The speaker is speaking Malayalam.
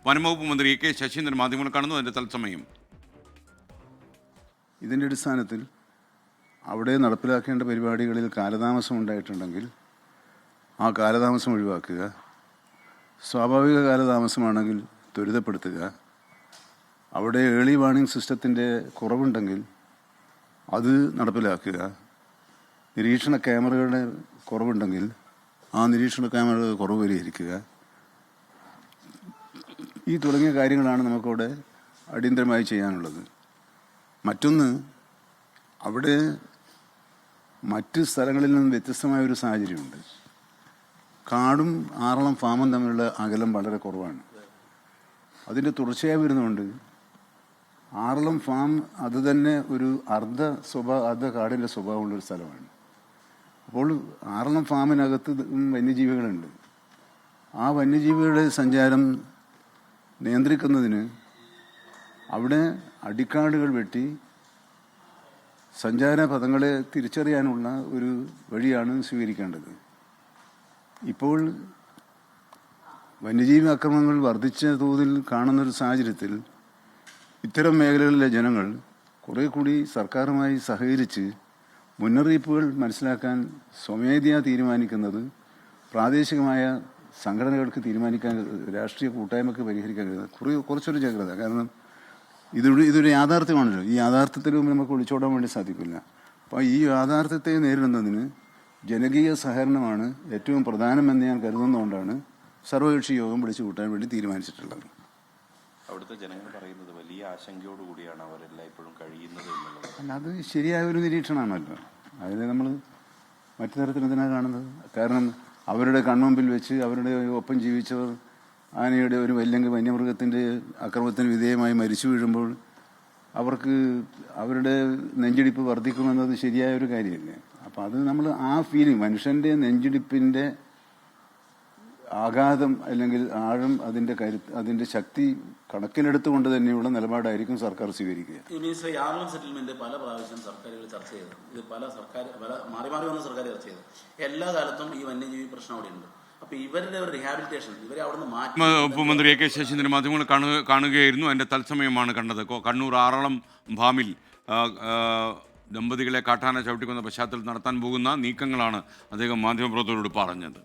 വനംവകുപ്പ് മന്ത്രി എ കെ ശശീന്ദ്രൻ മാധ്യമങ്ങൾ കാണുന്നു. അതിൻ്റെ തത്സമയം. ഇതിൻ്റെ അടിസ്ഥാനത്തിൽ അവിടെ നടപ്പിലാക്കേണ്ട പരിപാടികളിൽ കാലതാമസം ഉണ്ടായിട്ടുണ്ടെങ്കിൽ ആ കാലതാമസം ഒഴിവാക്കുക, സ്വാഭാവിക കാലതാമസമാണെങ്കിൽ ത്വരിതപ്പെടുത്തുക, അവിടെ ഏർലി വാർണിംഗ് സിസ്റ്റത്തിൻ്റെ കുറവുണ്ടെങ്കിൽ അത് നടപ്പിലാക്കുക, നിരീക്ഷണ ക്യാമറകളുടെ കുറവുണ്ടെങ്കിൽ ആ നിരീക്ഷണ ക്യാമറകളുടെ കുറവ് പരിഹരിക്കുക. ഈ തുടങ്ങിയ കാര്യങ്ങളാണ് നമുക്കവിടെ അടിയന്തരമായി ചെയ്യാനുള്ളത്. മറ്റൊന്ന്, അവിടെ മറ്റ് സ്ഥലങ്ങളിൽ നിന്നും വ്യത്യസ്തമായ ഒരു സാഹചര്യമുണ്ട്. കാടും ആറളം ഫാമും തമ്മിലുള്ള അകലം വളരെ കുറവാണ്. അതിൻ്റെ തുടർച്ചയായി വരുന്നുണ്ട്. ആറളം ഫാം അത് തന്നെ ഒരു അർദ്ധ കാടിൻ്റെ സ്വഭാവമുള്ളൊരു സ്ഥലമാണ്. അപ്പോൾ ആറളം ഫാമിനകത്ത് വന്യജീവികളുണ്ട്. ആ വന്യജീവികളുടെ സഞ്ചാരം നിയന്ത്രിക്കുന്നതിന് അവിടെ അടിക്കാടുകൾ വെട്ടി സഞ്ചാര പഥങ്ങളെ തിരിച്ചറിയാനുള്ള ഒരു വഴിയാണ് സ്വീകരിക്കേണ്ടത്. ഇപ്പോൾ വന്യജീവി ആക്രമണങ്ങൾ വർദ്ധിച്ച തോതിൽ കാണുന്നൊരു സാഹചര്യത്തിൽ ഇത്തരം മേഖലകളിലെ ജനങ്ങൾ കുറേ കൂടി സർക്കാരുമായി സഹകരിച്ച് മുന്നറിയിപ്പുകൾ മനസ്സിലാക്കാൻ സ്വമേധയാ തീരുമാനിക്കുന്നത് പ്രാദേശികമായ സംഘടനകൾക്ക് തീരുമാനിക്കാൻ, രാഷ്ട്രീയ കൂട്ടായ്മക്ക് പരിഹരിക്കാൻ കുറച്ചൊരു ജാഗ്രത. കാരണം ഇതൊരു യാഥാർത്ഥ്യമാണല്ലോ. ഈ യാഥാർത്ഥ്യത്തിന് മുമ്പ് നമുക്ക് ഒളിച്ചോടാൻ വേണ്ടി സാധിക്കില്ല. അപ്പോൾ ഈ യാഥാർത്ഥ്യത്തെ നേരിടുന്നതിന് ജനകീയ സഹകരണമാണ് ഏറ്റവും പ്രധാനമെന്ന് ഞാൻ കരുതുന്നതുകൊണ്ടാണ് സർവകക്ഷി യോഗം വിളിച്ചു കൂട്ടാൻ വേണ്ടി തീരുമാനിച്ചിട്ടുള്ളത്. അവിടുത്തെ ജനങ്ങൾ പറയുന്നത് വലിയ ആശങ്കയോടുകൂടിയാണ് അവരെല്ലാം ഇപ്പോഴും കഴിയുന്നത് എന്നുള്ളത്. അല്ല, അത് ശരിയായ ഒരു നിരീക്ഷണമാണല്ലോ. അതിനെ നമ്മൾ മറ്റു തരത്തിൽ എന്തിനാണ് കാണുന്നത്? കാരണം അവരുടെ കൺമുമ്പിൽ വെച്ച് അവരുടെ ഒപ്പം ജീവിച്ചവർ ആനയുടെ ഒരു വന്യമൃഗത്തിൻ്റെ അക്രമത്തിന് വിധേയമായി മരിച്ചു വീഴുമ്പോൾ അവർക്ക് അവരുടെ നെഞ്ചിടിപ്പ് വർദ്ധിക്കുമെന്നത് ശരിയായ ഒരു കാര്യമല്ലേ? അപ്പം അത് നമ്മൾ ആ ഫീലിംഗ്, മനുഷ്യൻ്റെ നെഞ്ചിടിപ്പിൻ്റെ ആഘാതം അല്ലെങ്കിൽ ആഴം, അതിൻ്റെ ശക്തി കണക്കിലെടുത്തുകൊണ്ട് തന്നെയുള്ള നിലപാടായിരിക്കും സർക്കാർ സ്വീകരിക്കുക. യാർലം സെറ്റിൽമെന്റ് പല പ്രാവശ്യം സർക്കാരുകൾ ചർച്ച ചെയ്തു. ഇത് പല മാറി വന്ന സർക്കാർ ചർച്ച ചെയ്തു. എല്ലാ കാലത്തും ഈ വന്യജീവി പ്രശ്നം അവിടെ ഉണ്ട്. അപ്പൊ ഇവരുടെ ഒരു റിഹാബിലിറ്റേഷൻ, ഇവരെ അവിടെ നിന്ന് മാറ്റി. ഉപമന്ത്രി എ കെ ശശീന്ദ്രൻ മാധ്യമങ്ങൾ കാണുകയായിരുന്നു. അതിൻ്റെ തത്സമയമാണ് കണ്ടത്. കണ്ണൂർ ആറളം ഫാമിൽ ദമ്പതികളെ കാട്ടാന ചവിട്ടിക്കൊന്ന പശ്ചാത്തലത്തിൽ നടത്താൻ പോകുന്ന നീക്കങ്ങളാണ് അദ്ദേഹം മാധ്യമപ്രവർത്തകരോട് പറഞ്ഞത്.